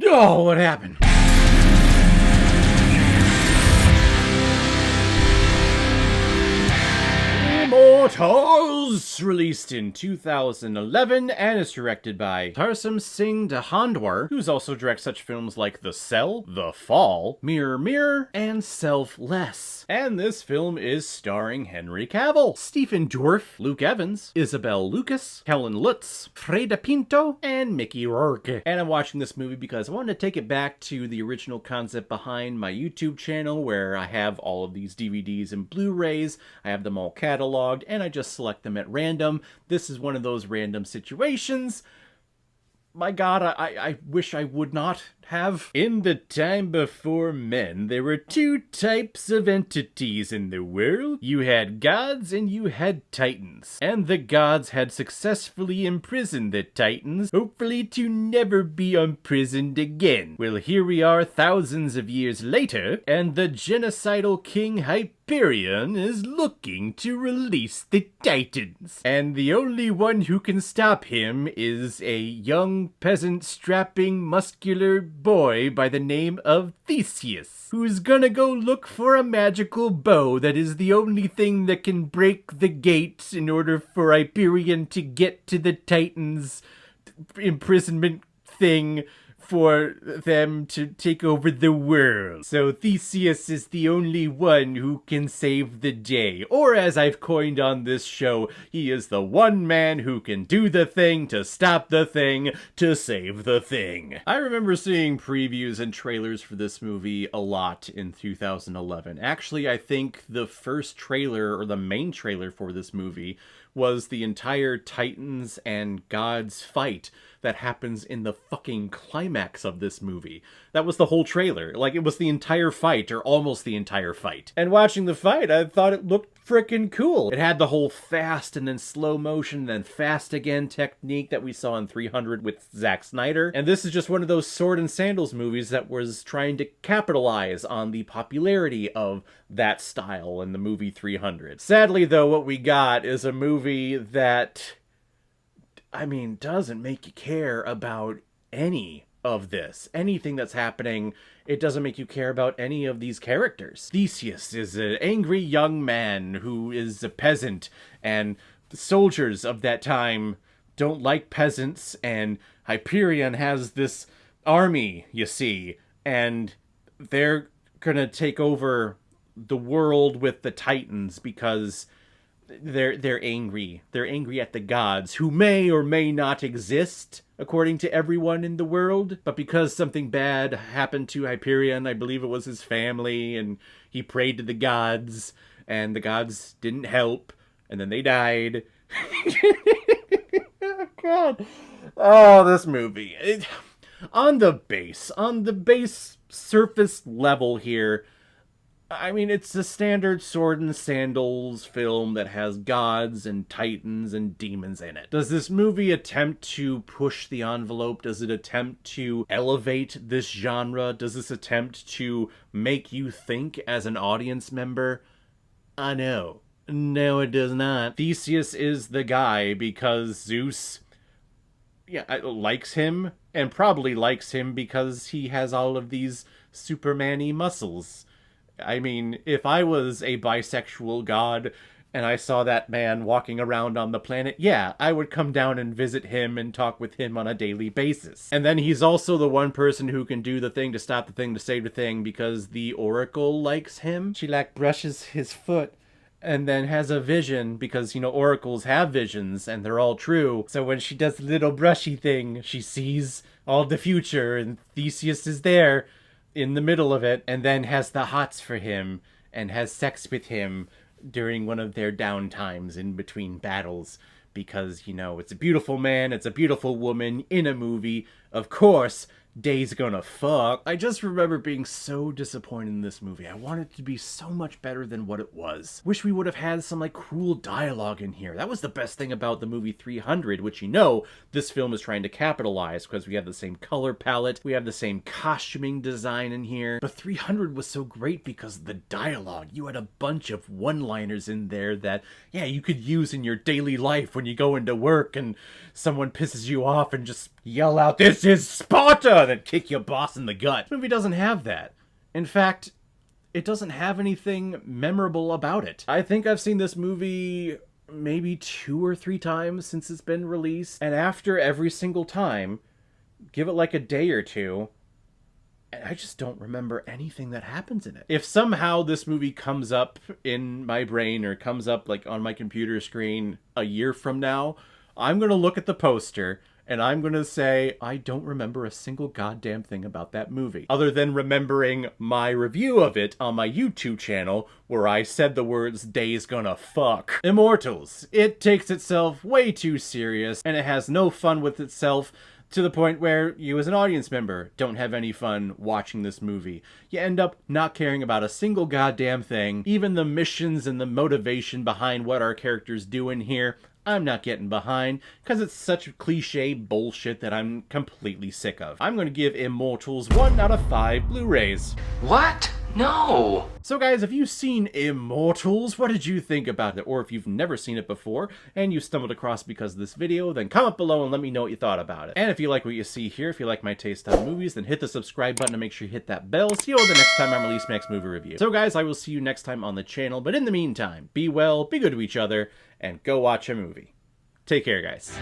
Oh, what happened? Immortals! Released in 2011 and is directed by Tarsum Singh Dhahandwar, who's also directed such films like The Cell, The Fall, Mirror Mirror, and Selfless. And this film is starring Henry Cavill, Stephen Dorff, Luke Evans, Isabel Lucas, Helen Lutz, Freda Pinto, and Mickey Rourke. And I'm watching this movie because I wanted to take it back to the original concept behind my YouTube channel, where I have all of these DVDs and Blu-rays. I have them all cataloged, and I just select them at random. This is one of those random situations. My God, I wish I would not have. In the time before men, there were two types of entities in the world. You had gods and you had titans. And the gods had successfully imprisoned the titans, hopefully to never be imprisoned again. Well, here we are thousands of years later, and the genocidal king Hyperion is looking to release the titans. And the only one who can stop him is a young peasant strapping muscular boy by the name of Theseus, who's gonna go look for a magical bow that is the only thing that can break the gate in order for Hyperion to get to the Titans' imprisonment thing for them to take over the world. So Theseus is the only one who can save the day. Or as I've coined on this show, he is the one man who can do the thing to stop the thing to save the thing. I remember seeing previews and trailers for this movie a lot in 2011. Actually, I think the first trailer, or the main trailer for this movie, was the entire Titans and Gods fight that happens in the fucking climax of this movie. That was the whole trailer. Like, it was the entire fight, or almost the entire fight. And watching the fight, I thought it looked freaking cool. It had the whole fast and then slow motion, then fast again technique that we saw in 300 with Zack Snyder. And this is just one of those sword and sandals movies that was trying to capitalize on the popularity of that style in the movie 300. Sadly, though, what we got is a movie that, I mean, doesn't make you care about any of this. Anything that's happening, it doesn't make you care about any of these characters. Theseus is an angry young man who is a peasant, and the soldiers of that time don't like peasants, and Hyperion has this army, you see, and they're gonna take over the world with the Titans because they're angry. They're angry at the gods, who may or may not exist, according to everyone in the world. But because something bad happened to Hyperion, I believe it was his family, and he prayed to the gods, and the gods didn't help, and then they died. Oh, God. Oh, this movie. On the base surface level here, I mean, it's a standard sword and sandals film that has gods and titans and demons in it. Does this movie attempt to push the envelope? Does it attempt to elevate this genre? Does this attempt to make you think as an audience member? No. No, it does not. Theseus is the guy because Zeus, likes him, and probably likes him because he has all of these Superman-y muscles. I mean, if I was a bisexual god and I saw that man walking around on the planet, yeah, I would come down and visit him and talk with him on a daily basis. And then he's also the one person who can do the thing to stop the thing to save the thing because the Oracle likes him. She, brushes his foot and then has a vision because, oracles have visions and they're all true. So when she does the little brushy thing, she sees all the future and Theseus is there in the middle of it, and then has the hots for him, and has sex with him during one of their downtimes in between battles, because, it's a beautiful man, it's a beautiful woman in a movie. Of course, Day's gonna fuck. I just remember being so disappointed in this movie. I wanted it to be so much better than what it was. Wish we would have had some, cool dialogue in here. That was the best thing about the movie 300, which this film is trying to capitalize, because we have the same color palette, we have the same costuming design in here. But 300 was so great because of the dialogue. You had a bunch of one-liners in there that, you could use in your daily life when you go into work and someone pisses you off and just, yell out, "This is Sparta!" then kick your boss in the gut. This movie doesn't have that. In fact, it doesn't have anything memorable about it. I think I've seen this movie maybe 2 or 3 times since it's been released, and after every single time, give it like a day or two, and I just don't remember anything that happens in it. If somehow this movie comes up in my brain or comes up like on my computer screen a year from now, I'm gonna look at the poster and I'm gonna say, I don't remember a single goddamn thing about that movie. Other than remembering my review of it on my YouTube channel, where I said the words, "Days gonna fuck." Immortals. It takes itself way too serious, and it has no fun with itself, to the point where you as an audience member don't have any fun watching this movie. You end up not caring about a single goddamn thing. Even the missions and the motivation behind what our characters do in here, I'm not getting behind, because it's such cliche bullshit that I'm completely sick of. I'm going to give Immortals 1 out of 5 Blu-rays. What? No! So guys, have you seen Immortals? What did you think about it? Or if you've never seen it before, and you stumbled across because of this video, then comment below and let me know what you thought about it. And if you like what you see here, if you like my taste on movies, then hit the subscribe button and make sure you hit that bell so you know the next time I release my next movie review. So guys, I will see you next time on the channel, but in the meantime, be well, be good to each other, and go watch a movie. Take care, guys.